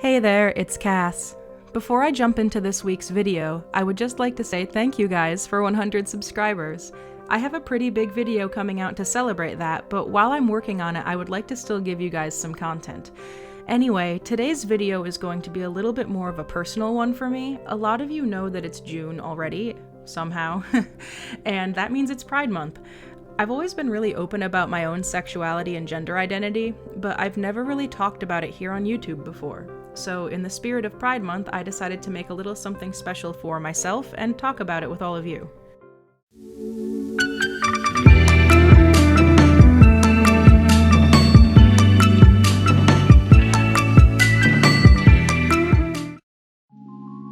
Hey there, it's Cass. Before I jump into this week's video, I would just like to say thank you guys for 100 subscribers. I have a pretty big video coming out to celebrate that, but while I'm working on it, I would like to still give you guys some content. Anyway, today's video is going to be a little bit more of a personal one for me. A lot of you know that it's June already, somehow, and that means it's Pride Month. I've always been really open about my own sexuality and gender identity, but I've never really talked about it here on YouTube before. So in the spirit of Pride Month, I decided to make a little something special for myself and talk about it with all of you.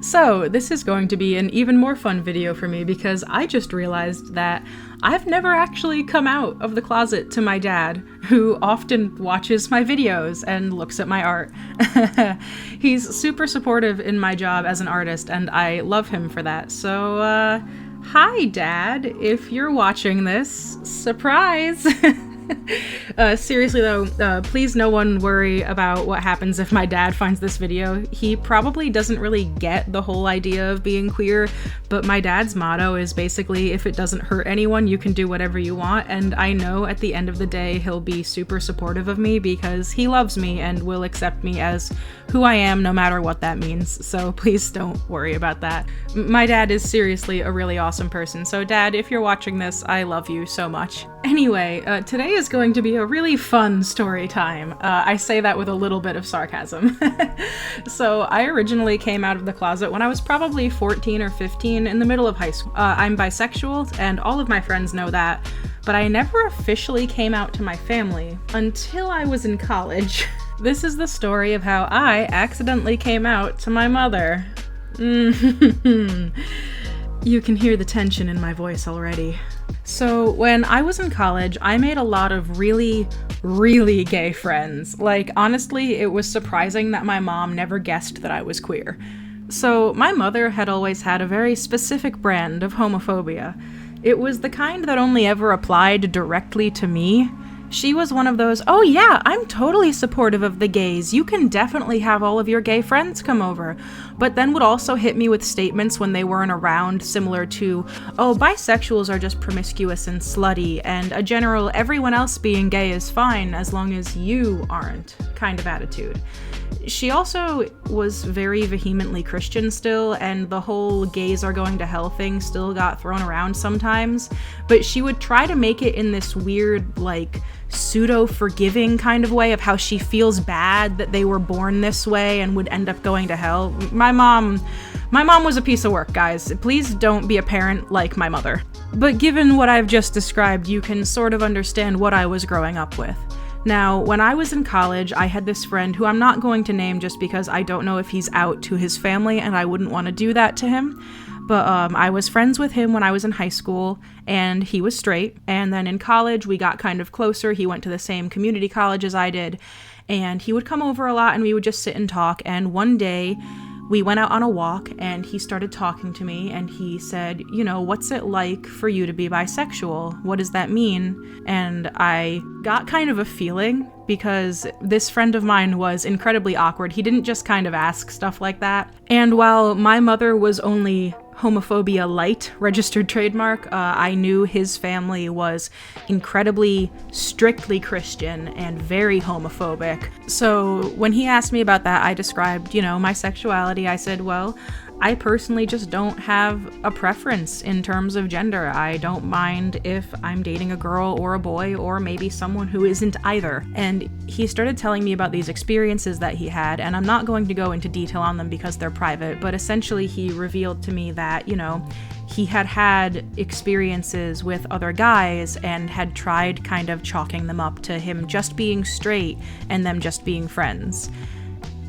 So, this is going to be an even more fun video for me because I just realized that I've never actually come out of the closet to my dad, who often watches my videos and looks at my art. He's super supportive in my job as an artist, and I love him for that. So, hi Dad, if you're watching this, surprise! Seriously though, please no one worry about what happens if my dad finds this video. He probably doesn't really get the whole idea of being queer, but my dad's motto is basically, if it doesn't hurt anyone, you can do whatever you want, and I know at the end of the day he'll be super supportive of me because he loves me and will accept me as who I am no matter what that means, so please don't worry about that. My dad is seriously a really awesome person, so Dad, if you're watching this, I love you so much. Anyway, today is going to be a really fun story time. I say that with a little bit of sarcasm. So I originally came out of the closet when I was probably 14 or 15 in the middle of high school. I'm bisexual and all of my friends know that, but I never officially came out to my family until I was in college. This is the story of how I accidentally came out to my mother. You can hear the tension in my voice already. So when I was in college, I made a lot of really gay friends. Like, honestly, it was surprising that my mom never guessed that I was queer. So my mother had always had a very specific brand of homophobia. It was the kind that only ever applied directly to me. She was one of those, oh yeah, I'm totally supportive of the gays, you can definitely have all of your gay friends come over, but then would also hit me with statements when they weren't around similar to, oh, bisexuals are just promiscuous and slutty, and a general everyone else being gay is fine as long as you aren't kind of attitude. She also was very vehemently Christian still, and the whole gays are going to hell thing still got thrown around sometimes, but she would try to make it in this weird, like, pseudo-forgiving kind of way of how she feels bad that they were born this way and would end up going to hell. My mom was a piece of work, guys. Please don't be a parent like my mother. But given what I've just described, you can sort of understand what I was growing up with. Now, when I was in college, I had this friend who I'm not going to name just because I don't know if he's out to his family and I wouldn't want to do that to him. But I was friends with him when I was in high school, and he was straight. And then in college, we got kind of closer. He went to the same community college as I did, and he would come over a lot, and we would just sit and talk. And one day, we went out on a walk, and he started talking to me, and he said, you know, what's it like for you to be bisexual? What does that mean? And I got kind of a feeling, because this friend of mine was incredibly awkward. He didn't just kind of ask stuff like that. And while my mother was only homophobia light registered trademark, I knew his family was incredibly strictly Christian and very homophobic. So when he asked me about that, I described, you know, my sexuality. I said, well, I personally just don't have a preference in terms of gender. I don't mind if I'm dating a girl or a boy or maybe someone who isn't either. And he started telling me about these experiences that he had, and I'm not going to go into detail on them because they're private, but essentially he revealed to me that, you know, he had had experiences with other guys and had tried kind of chalking them up to him just being straight and them just being friends.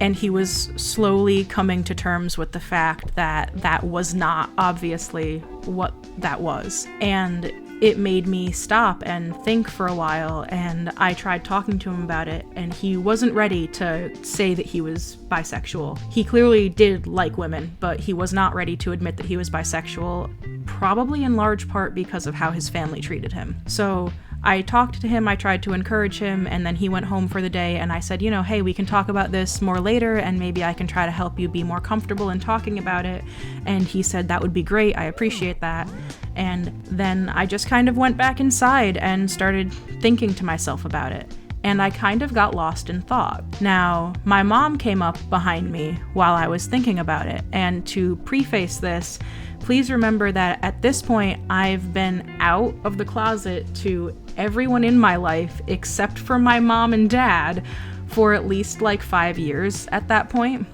And he was slowly coming to terms with the fact that that was not obviously what that was. And it made me stop and think for a while, and I tried talking to him about it, and he wasn't ready to say that he was bisexual. He clearly did like women, but he was not ready to admit that he was bisexual, probably in large part because of how his family treated him. So I talked to him, I tried to encourage him, and then he went home for the day, and I said, hey, we can talk about this more later, and maybe I can try to help you be more comfortable in talking about it. And he said, that would be great, I appreciate that. And then I just kind of went back inside and started thinking to myself about it. And I kind of got lost in thought. Now, my mom came up behind me while I was thinking about it, and to preface this, please remember that at this point, I've been out of the closet to everyone in my life except for my mom and dad for at least like 5 years at that point.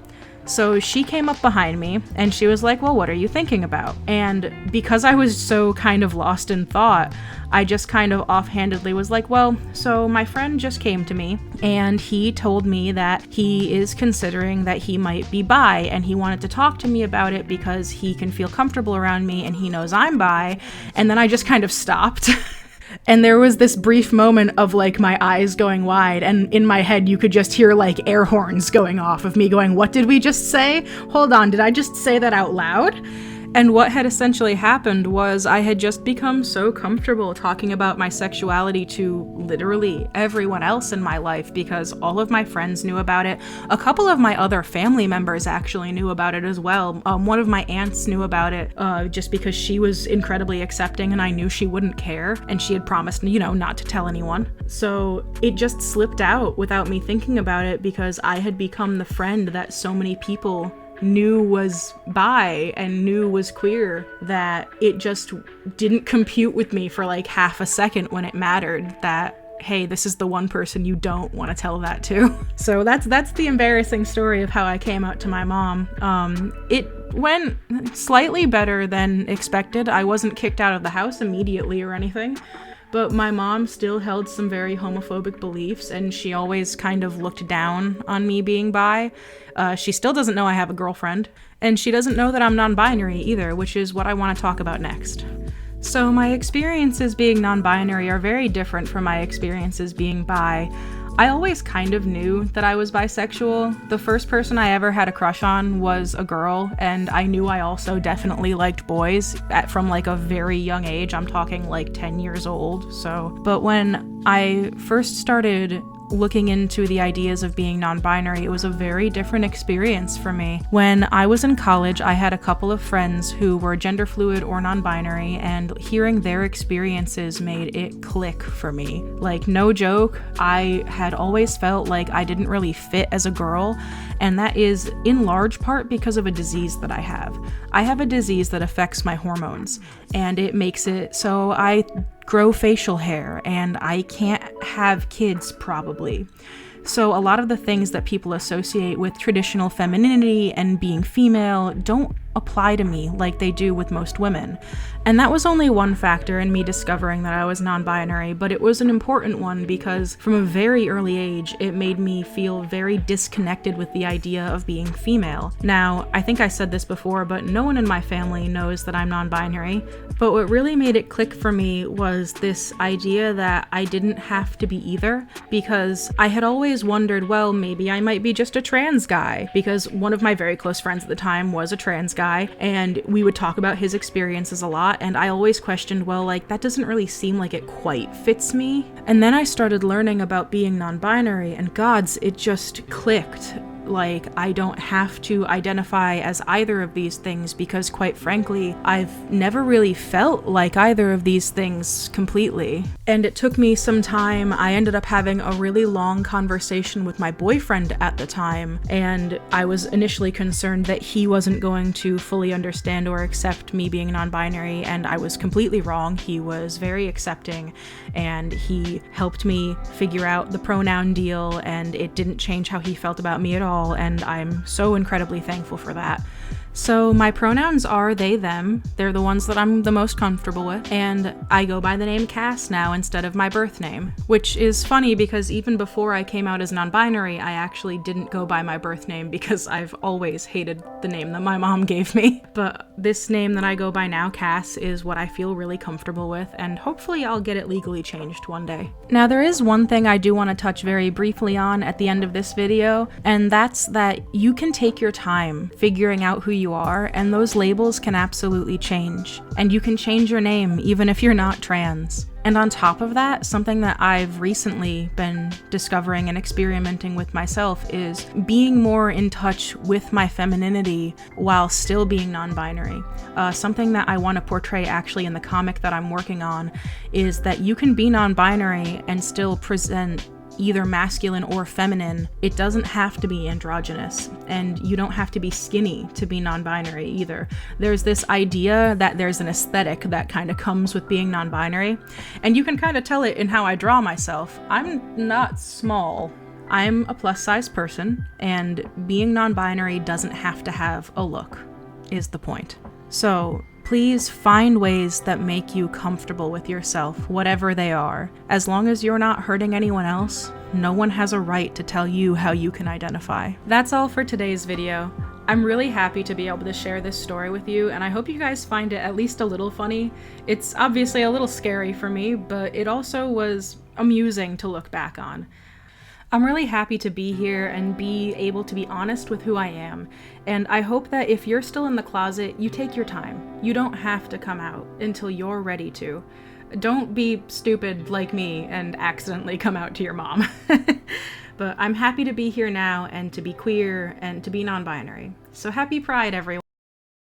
So she came up behind me and she was like, well, what are you thinking about? And because I was so kind of lost in thought, I just kind of offhandedly was like, well, so my friend just came to me and he told me that he is considering that he might be bi, and he wanted to talk to me about it because he can feel comfortable around me and he knows I'm bi. And then I just kind of stopped. And there was this brief moment of like my eyes going wide, and in my head you could just hear like air horns going off of me going, what did we just say? Hold on, did I just say that out loud? And what had essentially happened was I had just become so comfortable talking about my sexuality to literally everyone else in my life because all of my friends knew about it. A couple of my other family members actually knew about it as well. One of my aunts knew about it just because she was incredibly accepting and I knew she wouldn't care, and she had promised, not to tell anyone. So it just slipped out without me thinking about it because I had become the friend that so many people knew was bi and knew was queer that it just didn't compute with me for like half a second when it mattered that, hey, this is the one person you don't want to tell that to. So that's the embarrassing story of how I came out to my mom. It went slightly better than expected. I wasn't kicked out of the house immediately or anything. But my mom still held some very homophobic beliefs, and she always kind of looked down on me being bi. She still doesn't know I have a girlfriend, and she doesn't know that I'm non-binary either, which is what I want to talk about next. So my experiences being non-binary are very different from my experiences being bi. I always kind of knew that I was bisexual. The first person I ever had a crush on was a girl, and I knew I also definitely liked boys from like a very young age. I'm talking like 10 years old. But when I first started looking into the ideas of being non-binary, it was a very different experience for me. When I was in college, I had a couple of friends who were gender fluid or non-binary, and hearing their experiences made it click for me. Like, no joke, I had always felt like I didn't really fit as a girl, and that is in large part because of a disease that I have. I have a disease that affects my hormones, and it makes it so I grow facial hair and I can't have kids probably. So a lot of the things that people associate with traditional femininity and being female don't apply to me like they do with most women. And that was only one factor in me discovering that I was non-binary, but it was an important one because from a very early age, it made me feel very disconnected with the idea of being female. Now, I think I said this before, but no one in my family knows that I'm non-binary. But what really made it click for me was this idea that I didn't have to be either, because I had always wondered, well, maybe I might be just a trans guy, because one of my very close friends at the time was a trans guy, and we would talk about his experiences a lot, and I always questioned, well, like, that doesn't really seem like it quite fits me. And then I started learning about being non-binary, and gods, it just clicked. Like, I don't have to identify as either of these things because, quite frankly, I've never really felt like either of these things completely. And it took me some time. I ended up having a really long conversation with my boyfriend at the time, and I was initially concerned that he wasn't going to fully understand or accept me being non-binary, and I was completely wrong. He was very accepting, and he helped me figure out the pronoun deal, and it didn't change how he felt about me at all. And I'm so incredibly thankful for that. So my pronouns are they, them. They're the ones that I'm the most comfortable with, and I go by the name Cass now instead of my birth name, which is funny because even before I came out as non-binary, I actually didn't go by my birth name because I've always hated the name that my mom gave me. But this name that I go by now, Cass, is what I feel really comfortable with, and hopefully I'll get it legally changed one day. Now, there is one thing I do want to touch very briefly on at the end of this video, and that's that you can take your time figuring out who you are, and those labels can absolutely change. And you can change your name even if you're not trans. And on top of that, something that I've recently been discovering and experimenting with myself is being more in touch with my femininity while still being non-binary. Something that I want to portray actually in the comic that I'm working on is that you can be non-binary and still present either masculine or feminine. It doesn't have to be androgynous, and you don't have to be skinny to be non-binary either. There's this idea that there's an aesthetic that kind of comes with being non-binary, and you can kind of tell it in how I draw myself. I'm not small. I'm a plus-size person, and being non-binary doesn't have to have a look, is the point. So please find ways that make you comfortable with yourself, whatever they are. As long as you're not hurting anyone else, no one has a right to tell you how you can identify. That's all for today's video. I'm really happy to be able to share this story with you, and I hope you guys find it at least a little funny. It's obviously a little scary for me, but it also was amusing to look back on. I'm really happy to be here and be able to be honest with who I am, and I hope that if you're still in the closet, you take your time. You don't have to come out until you're ready to. Don't be stupid like me and accidentally come out to your mom. But I'm happy to be here now and to be queer and to be non-binary. So happy Pride, everyone.